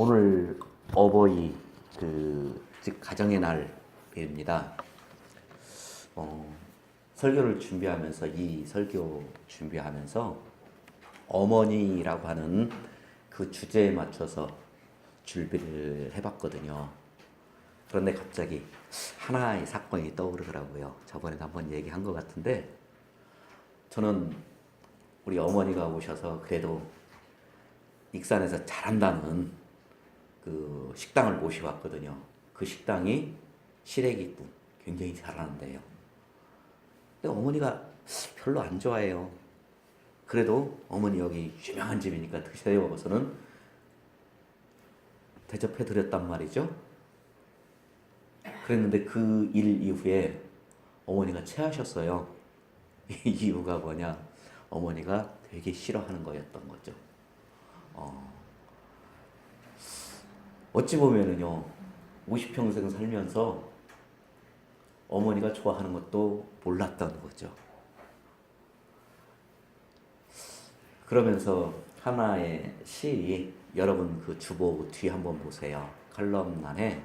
오늘 어버이 즉 가정의 날입니다. 설교를 준비하면서 이 설교 준비하면서 어머니라고 하는 그 주제에 맞춰서 준비를 해봤거든요. 그런데 갑자기 하나의 사건이 떠오르더라고요. 저번에도 한번 얘기한 것 같은데, 저는 우리 어머니가 오셔서 그래도 익산에서 잘한다는 그 식당을 모셔왔거든요. 그 식당이 시래기국 굉장히 잘하는데요. 근데 어머니가 별로 안 좋아해요. 그래도 어머니 여기 유명한 집이니까 드셔요 하고서는 대접해 드렸단 말이죠. 그랬는데 그 일 이후에 어머니가 체하셨어요. 이 이유가 뭐냐? 어머니가 되게 싫어하는 거였던 거죠. 어찌 보면은요, 50평생 살면서 어머니가 좋아하는 것도 몰랐던 거죠. 그러면서 하나의 시, 여러분 그 주보 뒤 한번 보세요. 칼럼란에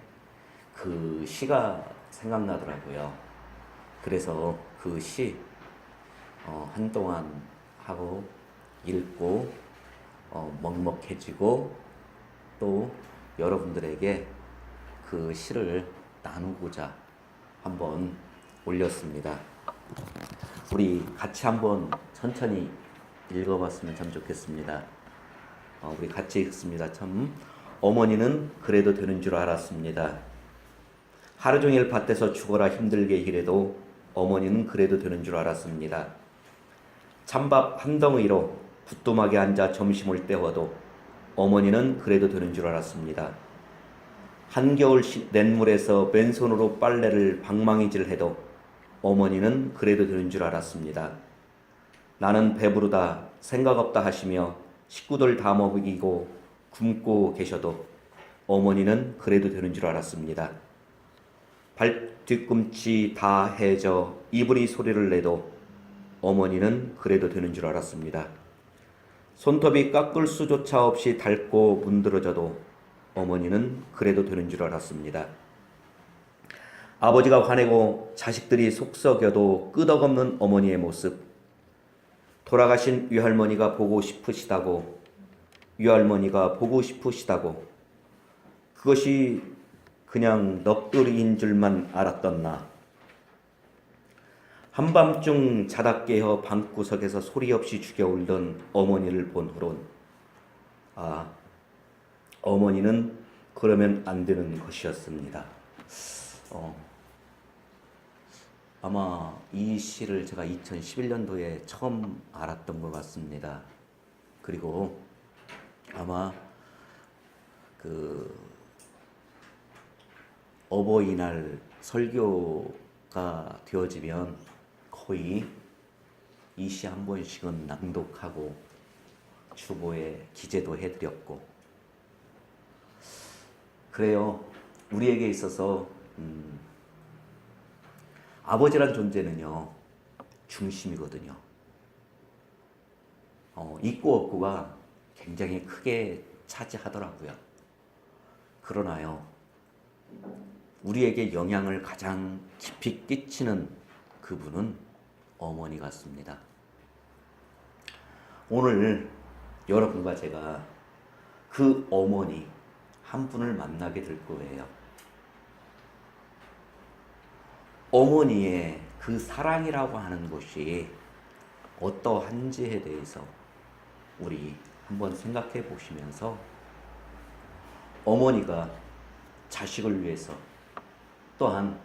그 시가 생각나더라고요. 그래서 그 시 한동안 하고 읽고 먹먹해지고 또 여러분들에게 그 시를 나누고자 한번 올렸습니다. 우리 같이 한번 천천히 읽어봤으면 참 좋겠습니다. 우리 같이 읽습니다. 참, 어머니는 그래도 되는 줄 알았습니다. 하루 종일 밭에서 죽어라 힘들게 일해도 어머니는 그래도 되는 줄 알았습니다. 찬밥 한 덩이로 부뚜막에 앉아 점심을 때워도 어머니는 그래도 되는 줄 알았습니다. 한겨울 냇물에서 맨손으로 빨래를 방망이질해도 어머니는 그래도 되는 줄 알았습니다. 나는 배부르다 생각 없다 하시며 식구들 다 먹이고 굶고 계셔도 어머니는 그래도 되는 줄 알았습니다. 발뒤꿈치 다 해져 이불이 소리를 내도 어머니는 그래도 되는 줄 알았습니다. 손톱이 깎을 수조차 없이 닳고 문드러져도 어머니는 그래도 되는 줄 알았습니다. 아버지가 화내고 자식들이 속썩여도 끄덕없는 어머니의 모습, 돌아가신 위할머니가 보고 싶으시다고, 그것이 그냥 넋두리인 줄만 알았던 나, 한밤중 자다 깨어 방구석에서 소리 없이 죽여 울던 어머니를 본 후론, 어머니는 그러면 안 되는 것이었습니다. 아마 이 시를 제가 2011년도에 처음 알았던 것 같습니다. 그리고 아마 그 어버이날 설교가 되어지면 거의 이 시 한 번씩은 낭독하고 주보에 기재도 해드렸고, 그래요. 우리에게 있어서 아버지란 존재는요, 중심이거든요. 있고 없고가 굉장히 크게 차지하더라고요. 그러나요, 우리에게 영향을 가장 깊이 끼치는 그분은 어머니 같습니다. 오늘 여러분과 제가 그 어머니 한 분을 만나게 될 거예요. 어머니의 그 사랑이라고 하는 것이 어떠한지에 대해서 우리 한번 생각해 보시면서 어머니가 자식을 위해서, 또한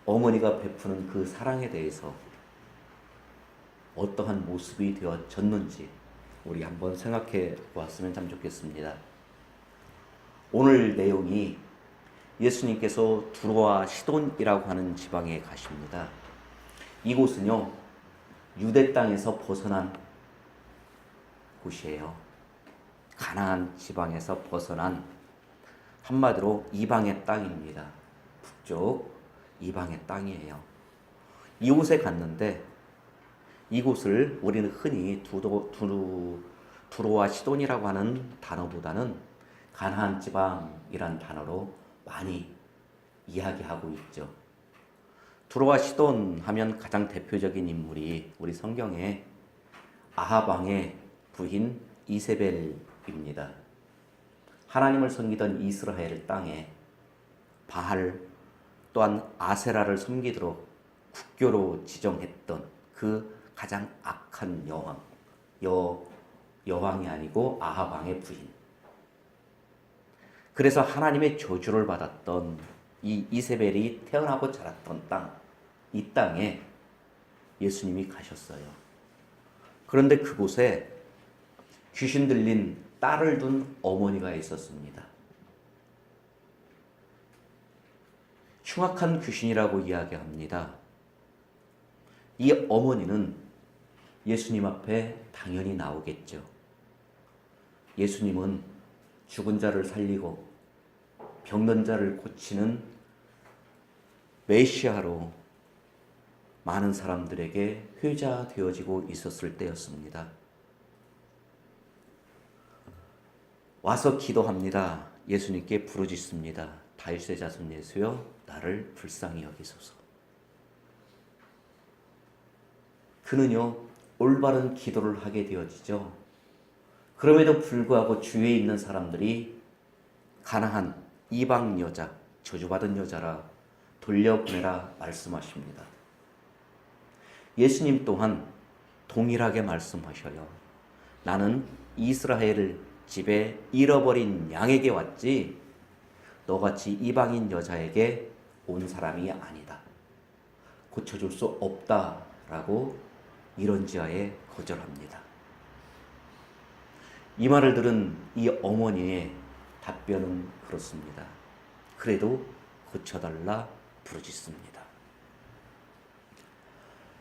어머니가 베푸는 그 사랑에 대해서 어떠한 모습이 되어졌는지 우리 한번 생각해 보았으면 참 좋겠습니다. 오늘 내용이 예수님께서 두로와 시돈이라고 하는 지방에 가십니다. 이곳은요, 유대 땅에서 벗어난 곳이에요. 가나안 지방에서 벗어난, 한마디로 이방의 땅입니다. 북쪽 이방의 땅이에요. 이곳에 갔는데, 이곳을 우리는 흔히 두로와 시돈이라고 하는 단어보다는 가나안 지방이란 단어로 많이 이야기하고 있죠. 두로와 시돈 하면 가장 대표적인 인물이 우리 성경에 아합 왕의 부인 이세벨입니다. 하나님을 섬기던 이스라엘 땅에 바알 또한 아세라를 섬기도록 국교로 지정했던 그 가장 악한 여왕이 아니고 아합 왕의 부인. 그래서 하나님의 저주를 받았던 이 이세벨이 태어나고 자랐던 땅, 이 땅에 예수님이 가셨어요. 그런데 그곳에 귀신 들린 딸을 둔 어머니가 있었습니다. 흉악한 귀신이라고 이야기합니다. 이 어머니는 예수님 앞에 당연히 나오겠죠. 예수님은 죽은 자를 살리고 병든 자를 고치는 메시아로 많은 사람들에게 회자되어지고 있었을 때였습니다. 와서 기도합니다. 예수님께 부르짖습니다. 다윗의 자손 예수여 나를 불쌍히 여기소서. 그는요 올바른 기도를 하게 되어지죠. 그럼에도 불구하고 주위에 있는 사람들이 가나안 이방 여자, 저주받은 여자라 돌려보내라 말씀하십니다. 예수님 또한 동일하게 말씀하셔요. 나는 이스라엘 집에 잃어버린 양에게 왔지 너같이 이방인 여자에게 온 사람이 아니다. 고쳐줄 수 없다라고 이런지하에 거절합니다. 이 말을 들은 이 어머니의 답변은 그렇습니다. 그래도 고쳐달라 부르짖습니다.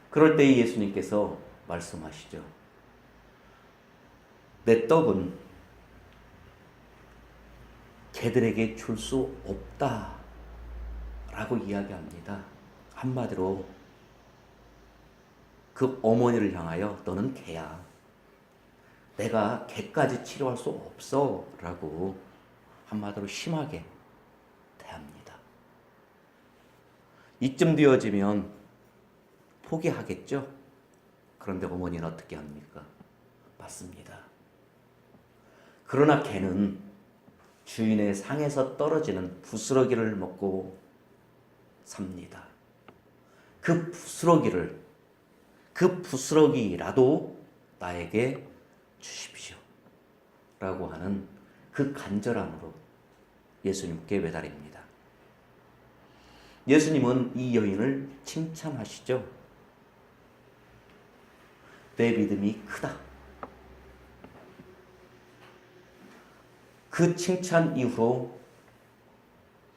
그럴 때 예수님께서 말씀하시죠. 내 떡은 개들에게 줄 수 없다라고 이야기합니다. 한마디로 그 어머니를 향하여 너는 개야. 내가 개까지 치료할 수 없어 라고 한마디로 심하게 대합니다. 이쯤 되어지면 포기하겠죠? 그런데 어머니는 어떻게 합니까? 맞습니다. 그러나 개는 주인의 상에서 떨어지는 부스러기를 먹고 삽니다. 그 부스러기라도 나에게 주십시오. 라고 하는 그 간절함으로 예수님께 매달립니다. 예수님은 이 여인을 칭찬하시죠. 내 믿음이 크다. 그 칭찬 이후로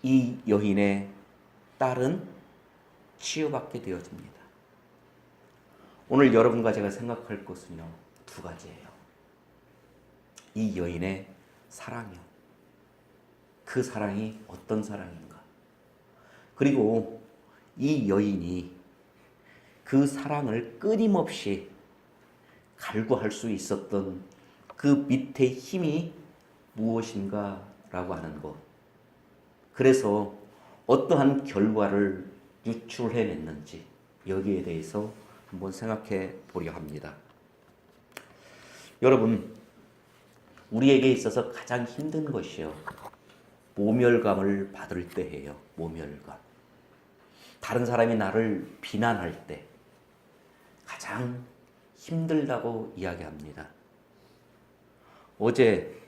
이 여인의 딸은 치유받게 되어집니다. 오늘 여러분과 제가 생각할 것은요, 두 가지예요. 이 여인의 사랑이요. 그 사랑이 어떤 사랑인가? 그리고 이 여인이 그 사랑을 끊임없이 갈구할 수 있었던 그 밑에 힘이 무엇인가라고 하는 것. 그래서 어떠한 결과를 유출해냈는지 여기에 대해서 한번 생각해 보려 합니다. 여러분, 우리에게 있어서 가장 힘든 것이요, 모멸감을 받을 때예요. 모멸감. 다른 사람이 나를 비난할 때 가장 힘들다고 이야기합니다. 어제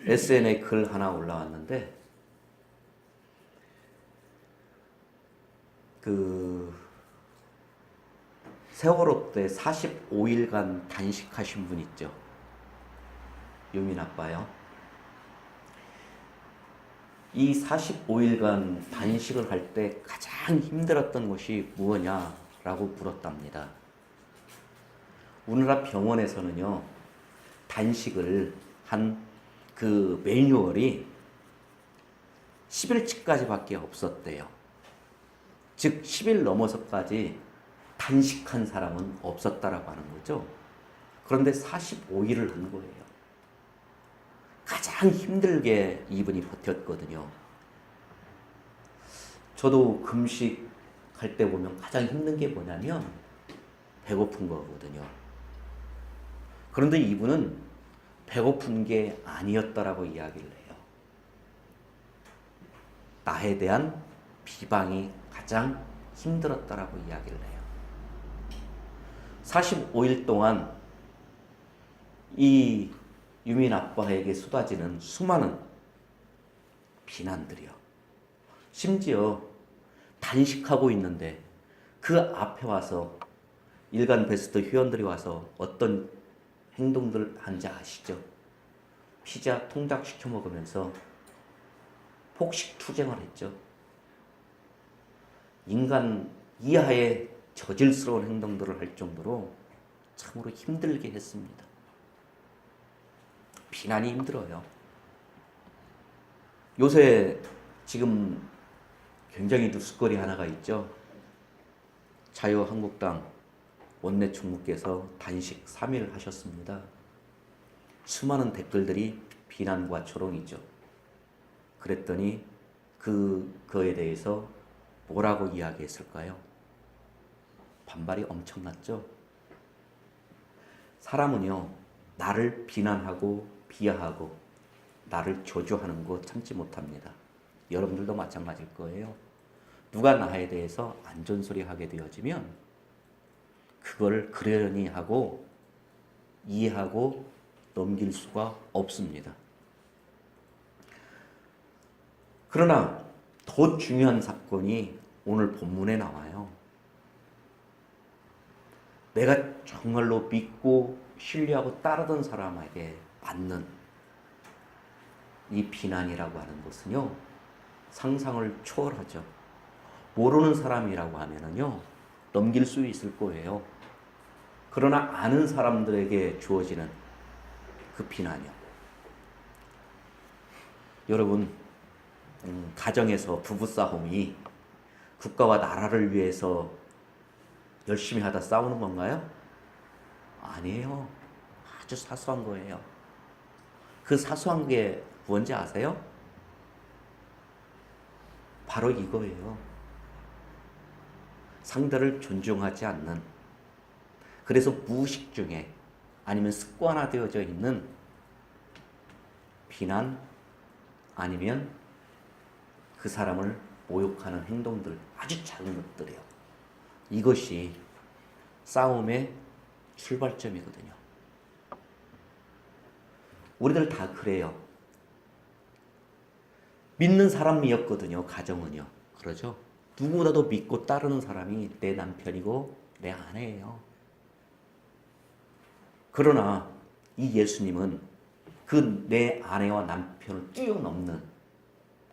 SNS에 글 하나 올라왔는데 세월호 때 45일간 단식하신 분 있죠. 유민 아빠요. 이 45일간 단식을 할 때 가장 힘들었던 것이 무엇냐라고 물었답니다. 우리나라 병원에서는요, 단식을 한 그 매뉴얼이 10일치까지밖에 없었대요. 즉 10일 넘어서까지 단식한 사람은 없었다라고 하는 거죠. 그런데 45일을 한 거예요. 가장 힘들게 이분이 버텼거든요. 저도 금식할 때 보면 가장 힘든 게 뭐냐면 배고픈 거거든요. 그런데 이분은 배고픈 게 아니었다라고 이야기를 해요. 나에 대한 비방이 가장 힘들었다라고 이야기를 해요. 45일 동안 이 유민 아빠에게 쏟아지는 수많은 비난들이요. 심지어 단식하고 있는데 그 앞에 와서 일간 베스트 회원들이 와서 어떤 행동들 한지 아시죠? 피자 통닭 시켜 먹으면서 폭식 투쟁을 했죠. 인간 이하의 저질스러운 행동들을 할 정도로 참으로 힘들게 했습니다. 비난이 힘들어요. 요새 지금 굉장히 뉴스거리 하나가 있죠. 자유한국당 원내 총무께서 단식 3일 하셨습니다. 수많은 댓글들이 비난과 조롱이죠. 그랬더니 그거에 대해서 뭐라고 이야기했을까요? 반발이 엄청났죠. 사람은요, 나를 비난하고 비하하고 나를 저주하는 거 참지 못합니다. 여러분들도 마찬가지일 거예요. 누가 나에 대해서 안 좋은 소리 하게 되어지면 그걸 그러려니 하고 이해하고 넘길 수가 없습니다. 그러나 더 중요한 사건이 오늘 본문에 나와요. 내가 정말로 믿고 신뢰하고 따르던 사람에게 받는 이 비난이라고 하는 것은요, 상상을 초월하죠. 모르는 사람이라고 하면은요, 넘길 수 있을 거예요. 그러나 아는 사람들에게 주어지는 그 비난이요. 여러분, 가정에서 부부싸움이 국가와 나라를 위해서 열심히 하다 싸우는 건가요? 아니에요. 아주 사소한 거예요. 그 사소한 게 뭔지 아세요? 바로 이거예요. 상대를 존중하지 않는, 그래서 무의식 중에 아니면 습관화되어져 있는 비난 아니면 그 사람을 모욕하는 행동들, 아주 작은 것들이에요. 이것이 싸움의 출발점이거든요. 우리들 다 그래요. 믿는 사람이었거든요. 가정은요. 그러죠? 누구보다도 믿고 따르는 사람이 내 남편이고 내 아내예요. 그러나 이 예수님은 그 내 아내와 남편을 뛰어넘는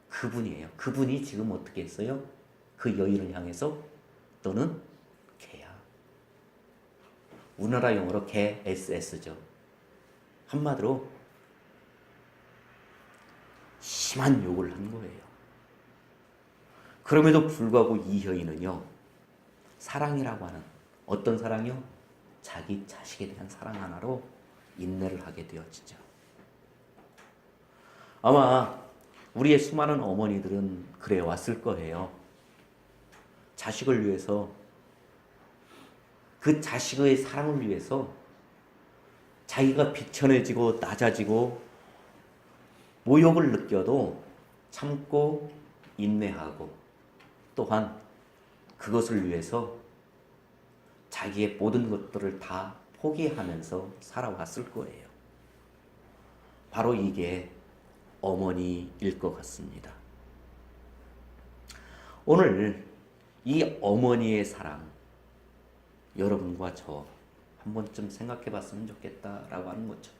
그분이에요. 그분이 지금 어떻게 했어요? 그 여인을 향해서 너는 개야. 우리나라 영어로 개 SS죠. 한마디로 심한 욕을 한 거예요. 그럼에도 불구하고 이 여인은요, 사랑이라고 하는 어떤 사랑이요? 자기 자식에 대한 사랑 하나로 인내를 하게 되어지죠. 아마 우리의 수많은 어머니들은 그래 왔을 거예요. 자식을 위해서, 그 자식의 사랑을 위해서 자기가 비천해지고 낮아지고 모욕을 느껴도 참고 인내하고 또한 그것을 위해서 자기의 모든 것들을 다 포기하면서 살아왔을 거예요. 바로 이게 어머니일 것 같습니다. 오늘 이 어머니의 사랑, 여러분과 저 한 번쯤 생각해 봤으면 좋겠다라고 하는 거죠.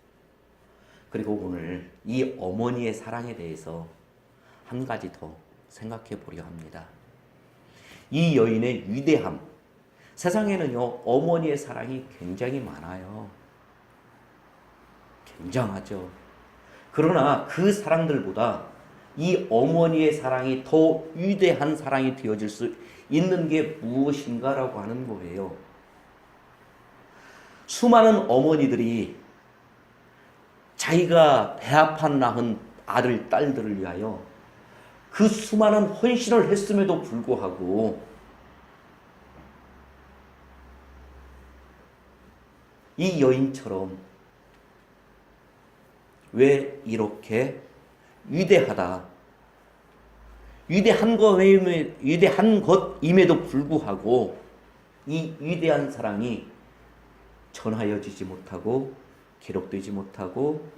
그리고 오늘 이 어머니의 사랑에 대해서 한 가지 더 생각해 보려 합니다. 이 여인의 위대함, 세상에는요, 어머니의 사랑이 굉장히 많아요. 굉장하죠. 그러나 그 사랑들보다 이 어머니의 사랑이 더 위대한 사랑이 되어질 수 있는 게 무엇인가라고 하는 거예요. 수많은 어머니들이 자기가 배아파 낳은 아들, 딸들을 위하여 그 수많은 헌신을 했음에도 불구하고 이 여인처럼 왜 이렇게 위대한 것임에도 불구하고 이 위대한 사랑이 전하여지지 못하고 기록되지 못하고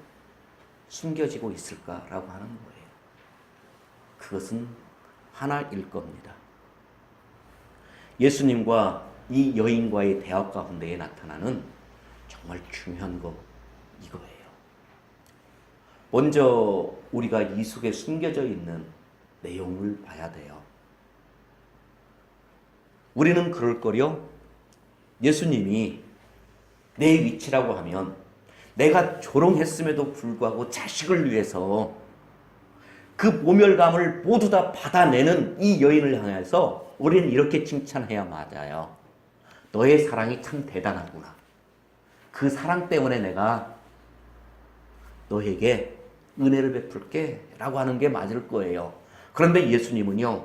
숨겨지고 있을까라고 하는 거예요. 그것은 하나일 겁니다. 예수님과 이 여인과의 대화 가운데에 나타나는 정말 중요한 거 이거예요. 먼저 우리가 이 속에 숨겨져 있는 내용을 봐야 돼요. 우리는 그럴 거려 예수님이 내 위치라고 하면 내가 조롱했음에도 불구하고 자식을 위해서 그 모멸감을 모두 다 받아내는 이 여인을 향해서 우리는 이렇게 칭찬해야 맞아요. 너의 사랑이 참 대단하구나. 그 사랑 때문에 내가 너에게 은혜를 베풀게 라고 하는 게 맞을 거예요. 그런데 예수님은요,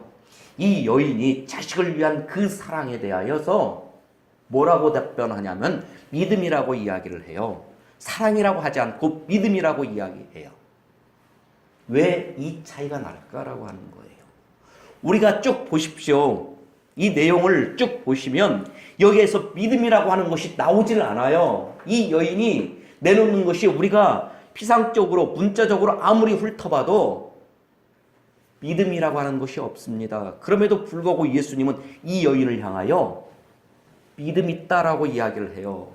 이 여인이 자식을 위한 그 사랑에 대하여서 뭐라고 답변하냐면 믿음이라고 이야기를 해요. 사랑이라고 하지 않고 믿음이라고 이야기해요. 왜 이 차이가 날까라고 하는 거예요. 우리가 쭉 보십시오. 이 내용을 쭉 보시면 여기에서 믿음이라고 하는 것이 나오질 않아요. 이 여인이 내놓는 것이 우리가 피상적으로 문자적으로 아무리 훑어봐도 믿음이라고 하는 것이 없습니다. 그럼에도 불구하고 예수님은 이 여인을 향하여 믿음 있다라고 이야기를 해요.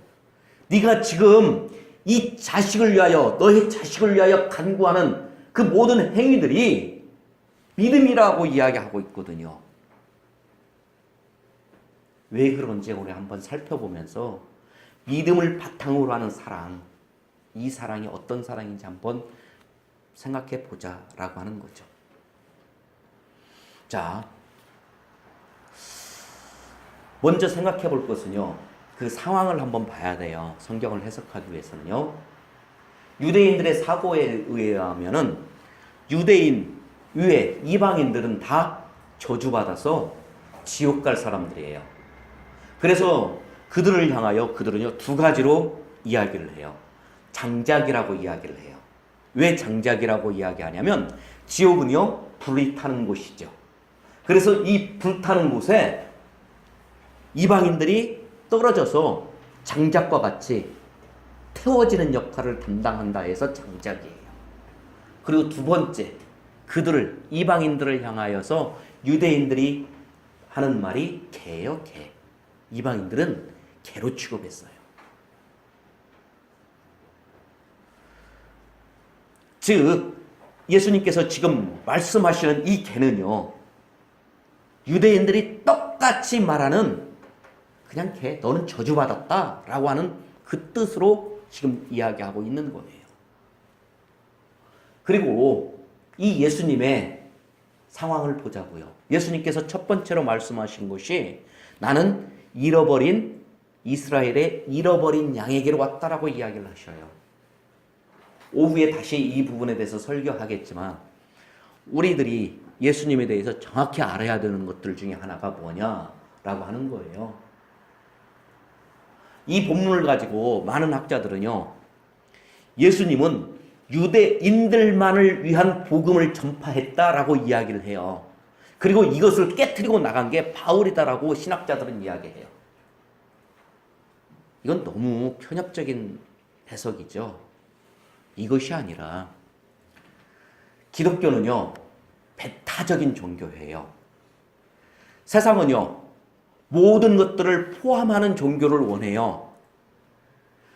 네가 지금 이 자식을 위하여, 너의 자식을 위하여 간구하는 그 모든 행위들이 믿음이라고 이야기하고 있거든요. 왜 그런지 우리 한번 살펴보면서 믿음을 바탕으로 하는 사랑, 이 사랑이 어떤 사랑인지 한번 생각해 보자라고 하는 거죠. 자, 먼저 생각해 볼 것은요, 그 상황을 한번 봐야 돼요. 성경을 해석하기 위해서는요. 유대인들의 사고에 의하면은 유대인 외에 이방인들은 다 저주받아서 지옥 갈 사람들이에요. 그래서 그들을 향하여 그들은요 두 가지로 이야기를 해요. 장작이라고 이야기를 해요. 왜 장작이라고 이야기하냐면 지옥은요 불이 타는 곳이죠. 그래서 이 불타는 곳에 이방인들이 떨어져서 장작과 같이 태워지는 역할을 담당한다 해서 장작이에요. 그리고 두 번째, 그들을 이방인들을 향하여서 유대인들이 하는 말이 개요, 개. 이방인들은 개로 취급했어요. 즉 예수님께서 지금 말씀하시는 이 개는요, 유대인들이 똑같이 말하는 그냥 개, 너는 저주받았다라고 하는 그 뜻으로 지금 이야기하고 있는 거예요. 그리고 이 예수님의 상황을 보자고요. 예수님께서 첫 번째로 말씀하신 것이 나는 잃어버린 이스라엘의 잃어버린 양에게로 왔다라고 이야기를 하셔요. 오후에 다시 이 부분에 대해서 설교하겠지만 우리들이 예수님에 대해서 정확히 알아야 되는 것들 중에 하나가 뭐냐라고 하는 거예요. 이 본문을 가지고 많은 학자들은요, 예수님은 유대인들만을 위한 복음을 전파했다라고 이야기를 해요. 그리고 이것을 깨트리고 나간 게 바울이다라고 신학자들은 이야기해요. 이건 너무 편협적인 해석이죠. 이것이 아니라 기독교는요, 배타적인 종교예요. 세상은요, 모든 것들을 포함하는 종교를 원해요.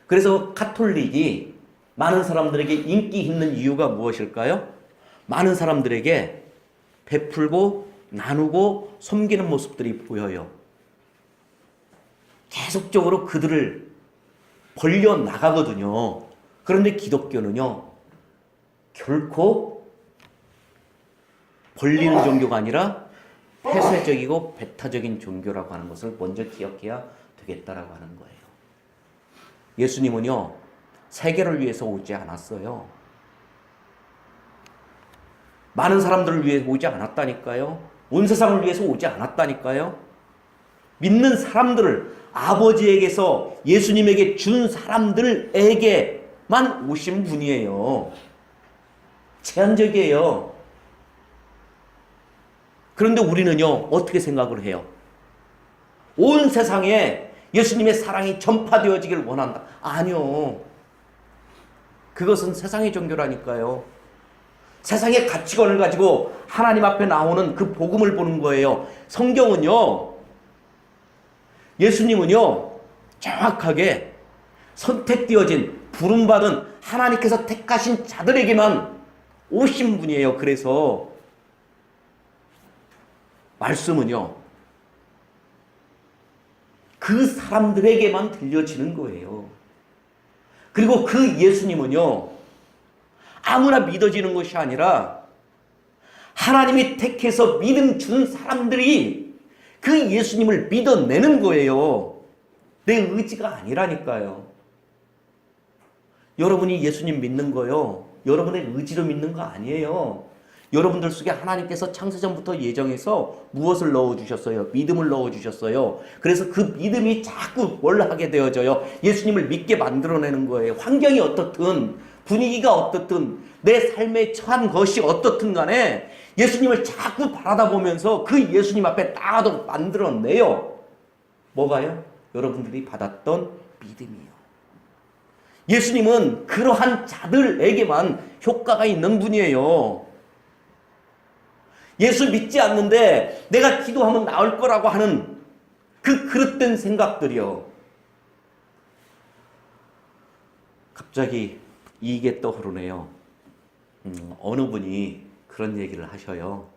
그래서 가톨릭이 많은 사람들에게 인기 있는 이유가 무엇일까요? 많은 사람들에게 베풀고 나누고 섬기는 모습들이 보여요. 계속적으로 그들을 벌려 나가거든요. 그런데 기독교는요, 결코 벌리는 종교가 아니라 폐쇄적이고 배타적인 종교라고 하는 것을 먼저 기억해야 되겠다라고 하는 거예요. 예수님은요, 세계를 위해서 오지 않았어요. 많은 사람들을 위해 오지 않았다니까요. 온 세상을 위해서 오지 않았다니까요. 믿는 사람들을 아버지에게서 예수님에게 준 사람들에게만 오신 분이에요. 제한적이에요. 그런데 우리는요, 어떻게 생각을 해요? 온 세상에 예수님의 사랑이 전파되어지기를 원한다. 아니요. 그것은 세상의 종교라니까요. 세상의 가치관을 가지고 하나님 앞에 나오는 그 복음을 보는 거예요. 성경은요, 예수님은요, 정확하게 선택되어진, 부름받은 하나님께서 택하신 자들에게만 오신 분이에요. 그래서 말씀은요, 그 사람들에게만 들려지는 거예요. 그리고 그 예수님은요, 아무나 믿어지는 것이 아니라 하나님이 택해서 믿음 준 사람들이 그 예수님을 믿어내는 거예요. 내 의지가 아니라니까요. 여러분이 예수님 믿는 거요, 여러분의 의지로 믿는 거 아니에요. 여러분들 속에 하나님께서 창세전부터 예정해서 무엇을 넣어주셨어요? 믿음을 넣어주셨어요. 그래서 그 믿음이 자꾸 뭘 하게 되어져요? 예수님을 믿게 만들어내는 거예요. 환경이 어떻든, 분위기가 어떻든, 내 삶에 처한 것이 어떻든 간에 예수님을 자꾸 바라다 보면서 그 예수님 앞에 나가도록 만들어내요. 뭐가요? 여러분들이 받았던 믿음이요. 예수님은 그러한 자들에게만 효과가 있는 분이에요. 예수 믿지 않는데 내가 기도하면 나을 거라고 하는 그 그릇된 생각들이요. 갑자기 이게 떠오르네요. 어느 분이 그런 얘기를 하셔요.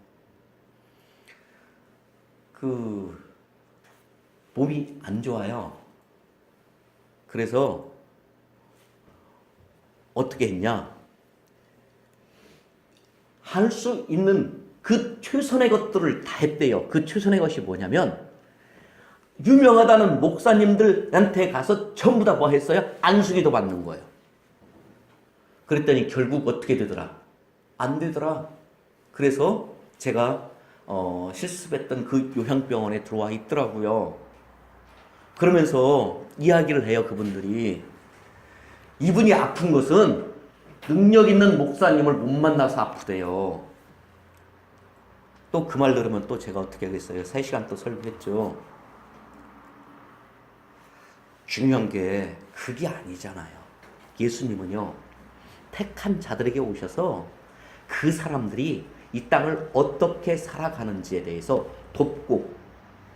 몸이 안 좋아요. 그래서 어떻게 했냐? 할 수 있는 그 최선의 것들을 다 했대요. 그 최선의 것이 뭐냐면, 유명하다는 목사님들한테 가서 전부 다 뭐 했어요? 안수기도 받는 거예요. 그랬더니 결국 어떻게 되더라? 안 되더라. 그래서 제가 실습했던 그 요양병원에 들어와 있더라고요. 그러면서 이야기를 해요, 그분들이. 이분이 아픈 것은 능력 있는 목사님을 못 만나서 아프대요. 또 그 말 들으면 또 제가 어떻게 하겠어요? 3시간 또 설교했죠. 중요한 게 그게 아니잖아요. 예수님은요, 택한 자들에게 오셔서 그 사람들이 이 땅을 어떻게 살아가는지에 대해서 돕고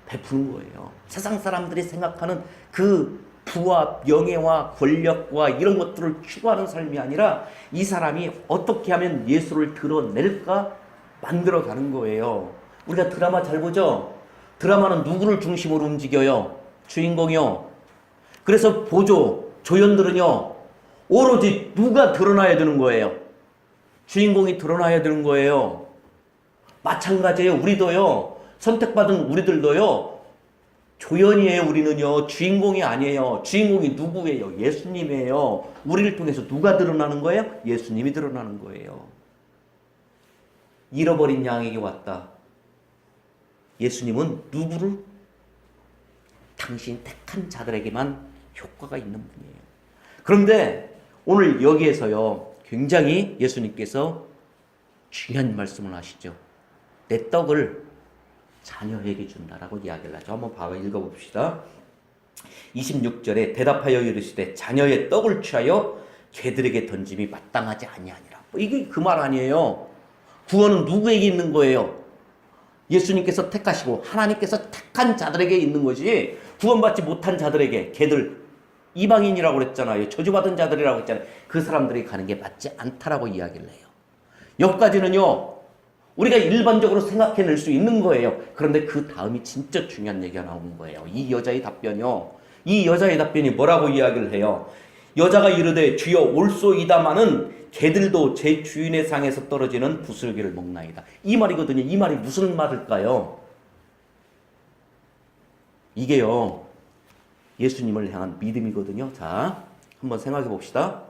베푸는 거예요. 세상 사람들이 생각하는 그 부와 명예와 권력과 이런 것들을 추구하는 삶이 아니라 이 사람이 어떻게 하면 예수를 드러낼까 만들어가는 거예요. 우리가 드라마 잘 보죠? 드라마는 누구를 중심으로 움직여요? 주인공이요. 그래서 조연들은요, 오로지 누가 드러나야 되는 거예요? 주인공이 드러나야 되는 거예요. 마찬가지예요. 우리도요, 선택받은 우리들도요, 조연이에요. 우리는요, 주인공이 아니에요. 주인공이 누구예요? 예수님이에요. 우리를 통해서 누가 드러나는 거예요? 예수님이 드러나는 거예요. 잃어버린 양에게 왔다. 예수님은 누구를? 당신 택한 자들에게만 효과가 있는 분이에요. 그런데 오늘 여기에서요, 굉장히 예수님께서 중요한 말씀을 하시죠. 내 떡을 자녀에게 준다라고 이야기를 하죠. 한번 읽어봅시다. 26절에 대답하여 이르시되 자녀의 떡을 취하여 개들에게 던짐이 마땅하지 아니하니라. 이게 그 말 아니에요. 구원은 누구에게 있는 거예요? 예수님께서 택하시고 하나님께서 택한 자들에게 있는 것이, 구원받지 못한 자들에게, 개들, 이방인이라고 그랬잖아요. 저주받은 자들이라고 했잖아요. 그 사람들이 가는 게 맞지 않다라고 이야기를 해요. 여기까지는요, 우리가 일반적으로 생각해낼 수 있는 거예요. 그런데 그 다음이 진짜 중요한 얘기가 나오는 거예요. 이 여자의 답변이요. 이 여자의 답변이 뭐라고 이야기를 해요? 여자가 이르되 주여 올소이다마는 개들도 제 주인의 상에서 떨어지는 부스러기를 먹나이다. 이 말이거든요. 이 말이 무슨 말일까요? 이게요, 예수님을 향한 믿음이거든요. 자, 한번 생각해 봅시다.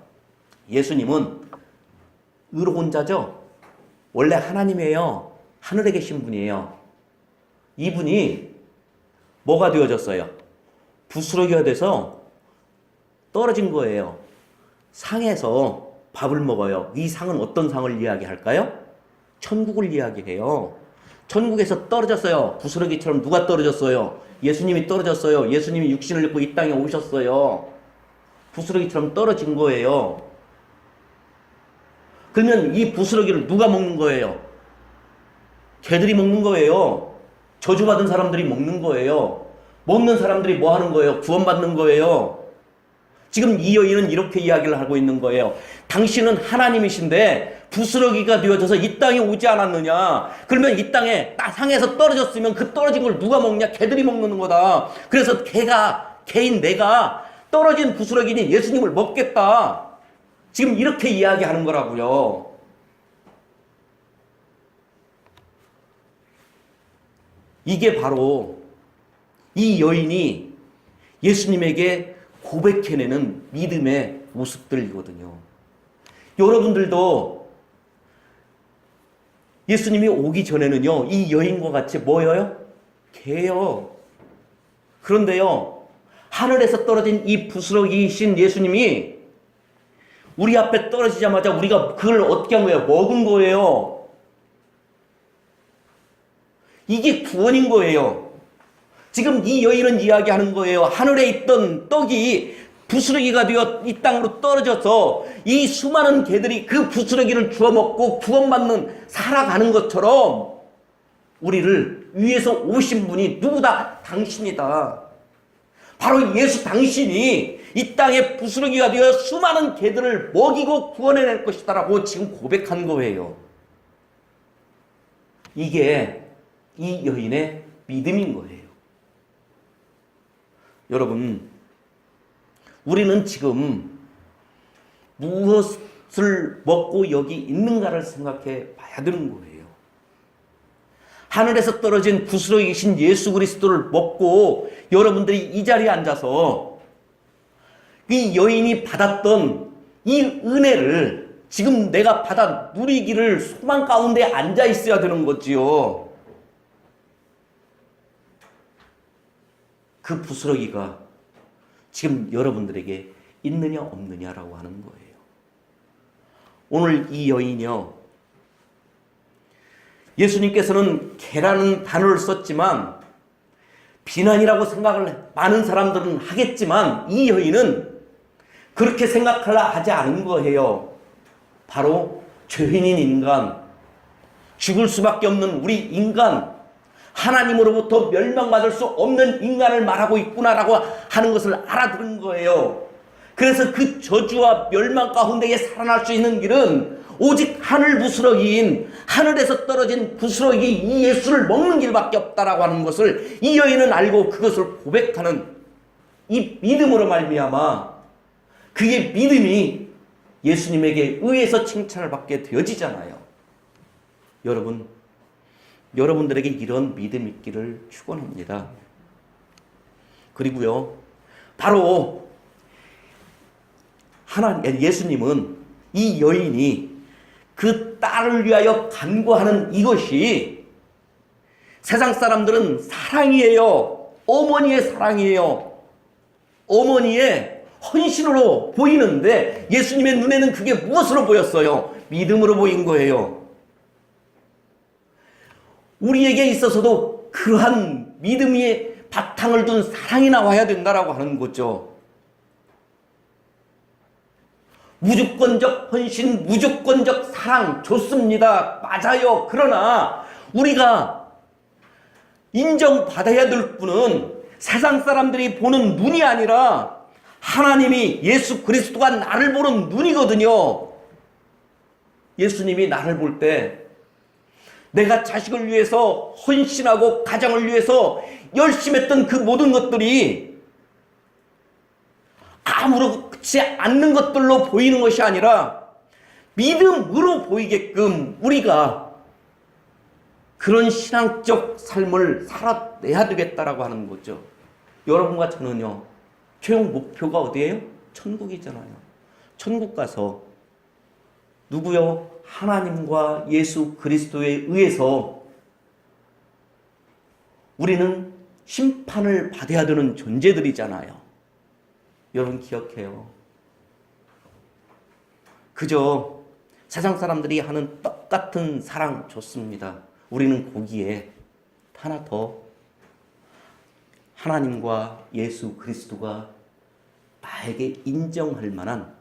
예수님은 의로운 자죠. 원래 하나님이에요. 하늘에 계신 분이에요. 이분이 뭐가 되어졌어요? 부스러기가 돼서 떨어진 거예요. 상에서 밥을 먹어요. 이 상은 어떤 상을 이야기할까요? 천국을 이야기해요. 천국에서 떨어졌어요. 부스러기처럼 누가 떨어졌어요? 예수님이 떨어졌어요. 예수님이 육신을 입고 이 땅에 오셨어요. 부스러기처럼 떨어진 거예요. 그러면 이 부스러기를 누가 먹는 거예요? 개들이 먹는 거예요. 저주받은 사람들이 먹는 거예요. 먹는 사람들이 뭐 하는 거예요? 구원받는 거예요. 지금 이 여인은 이렇게 이야기를 하고 있는 거예요. 당신은 하나님이신데 부스러기가 되어져서 이 땅에 오지 않았느냐? 그러면 이 땅에 상에서 떨어졌으면 그 떨어진 걸 누가 먹냐? 개들이 먹는 거다. 그래서 개인 내가 떨어진 부스러기니 예수님을 먹겠다. 지금 이렇게 이야기하는 거라고요. 이게 바로 이 여인이 예수님에게 고백해내는 믿음의 모습들이거든요. 여러분들도 예수님이 오기 전에는요, 이 여인과 같이 뭐예요? 개요. 그런데요, 하늘에서 떨어진 이 부스러기이신 예수님이 우리 앞에 떨어지자마자 우리가 그걸 어떻게 한 거예요? 먹은 거예요. 이게 구원인 거예요. 지금 이 여인은 이야기하는 거예요. 하늘에 있던 떡이 부스러기가 되어 이 땅으로 떨어져서 이 수많은 개들이 그 부스러기를 주워 먹고 구원받는 살아가는 것처럼 우리를 위에서 오신 분이 누구다? 당신이다. 바로 예수 당신이 이 땅에 부스러기가 되어 수많은 개들을 먹이고 구원해낼 것이다라고 지금 고백한 거예요. 이게 이 여인의 믿음인 거예요. 여러분, 우리는 지금 무엇을 먹고 여기 있는가를 생각해 봐야 되는 거예요. 하늘에서 떨어진 부스러기이신 예수 그리스도를 먹고 여러분들이 이 자리에 앉아서 이 여인이 받았던 이 은혜를 지금 내가 받아 누리기를 소망 가운데 앉아 있어야 되는 거지요. 그 부스러기가 지금 여러분들에게 있느냐 없느냐라고 하는 거예요. 오늘 이 여인이요, 예수님께서는 개라는 단어를 썼지만 비난이라고 생각을 많은 사람들은 하겠지만 이 여인은 그렇게 생각하려 하지 않은 거예요. 바로 죄인인 인간, 죽을 수밖에 없는 우리 인간, 하나님으로부터 멸망받을 수 없는 인간을 말하고 있구나라고 하는 것을 알아들은 거예요. 그래서 그 저주와 멸망 가운데에 살아날 수 있는 길은 오직 하늘 부스러기인 하늘에서 떨어진 부스러기 이 예수를 먹는 길밖에 없다라고 하는 것을 이 여인은 알고 그것을 고백하는 이 믿음으로 말미암아 그의 믿음이 예수님에게 의해서 칭찬을 받게 되어지잖아요. 여러분, 여러분들에게 이런 믿음 있기를 축원합니다. 그리고요, 바로 예수님은 이 여인이 그 딸을 위하여 간구하는 이것이 세상 사람들은 사랑이에요. 어머니의 사랑이에요. 어머니의 헌신으로 보이는데 예수님의 눈에는 그게 무엇으로 보였어요? 믿음으로 보인 거예요. 우리에게 있어서도 그러한 믿음의 바탕을 둔 사랑이 나와야 된다라고 하는 거죠. 무조건적 헌신, 무조건적 사랑 좋습니다. 맞아요. 그러나 우리가 인정받아야 될 분은 세상 사람들이 보는 눈이 아니라 하나님이 예수 그리스도가 나를 보는 눈이거든요. 예수님이 나를 볼 때 내가 자식을 위해서 헌신하고 가정을 위해서 열심히 했던 그 모든 것들이 아무렇지 않는 것들로 보이는 것이 아니라 믿음으로 보이게끔 우리가 그런 신앙적 삶을 살아내야 되겠다라고 하는 거죠. 여러분과 저는요, 최종 목표가 어디예요? 천국이잖아요. 천국 가서 누구요? 하나님과 예수 그리스도에 의해서 우리는 심판을 받아야 되는 존재들이잖아요. 여러분 기억해요. 그저 세상 사람들이 하는 똑같은 사랑 좋습니다. 우리는 거기에 하나 더 하나님과 예수 그리스도가 나에게 인정할 만한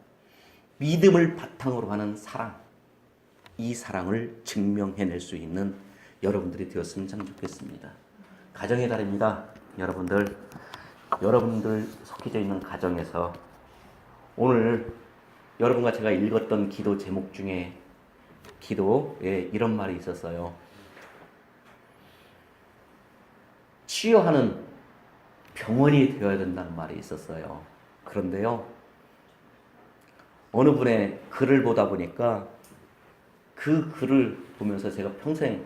믿음을 바탕으로 하는 사랑, 이 사랑을 증명해낼 수 있는 여러분들이 되었으면 참 좋겠습니다. 가정의 달입니다. 여러분들 속해져 있는 가정에서 오늘 여러분과 제가 읽었던 기도 제목 중에 기도에 이런 말이 있었어요. 치유하는 병원이 되어야 된다는 말이 있었어요. 그런데요, 어느 분의 글을 보다 보니까 그 글을 보면서 제가 평생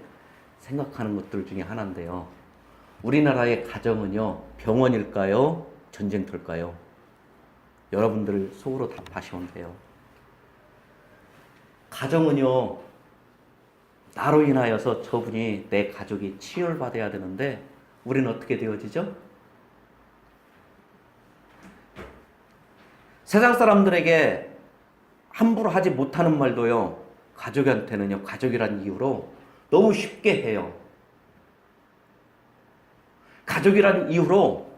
생각하는 것들 중에 하나인데요. 우리나라의 가정은요, 병원일까요? 전쟁터일까요? 여러분들 속으로 답하시면 돼요. 가정은요, 나로 인하여서 저분이, 내 가족이 치유를 받아야 되는데 우리는 어떻게 되어지죠? 세상 사람들에게 함부로 하지 못하는 말도요, 가족한테는요, 가족이란 이유로 너무 쉽게 해요. 가족이란 이유로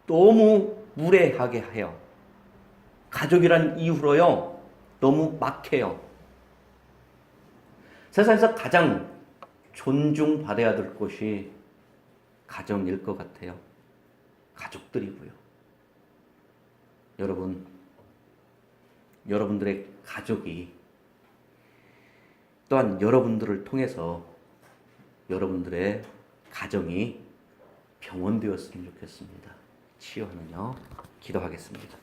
너무 무례하게 해요. 가족이란 이유로요, 너무 막해요. 세상에서 가장 존중받아야 될 것이 가정일 것 같아요. 가족들이고요. 여러분들의 가족이 또한 여러분들을 통해서 여러분들의 가정이 병원 되었으면 좋겠습니다. 치유하는요. 기도하겠습니다.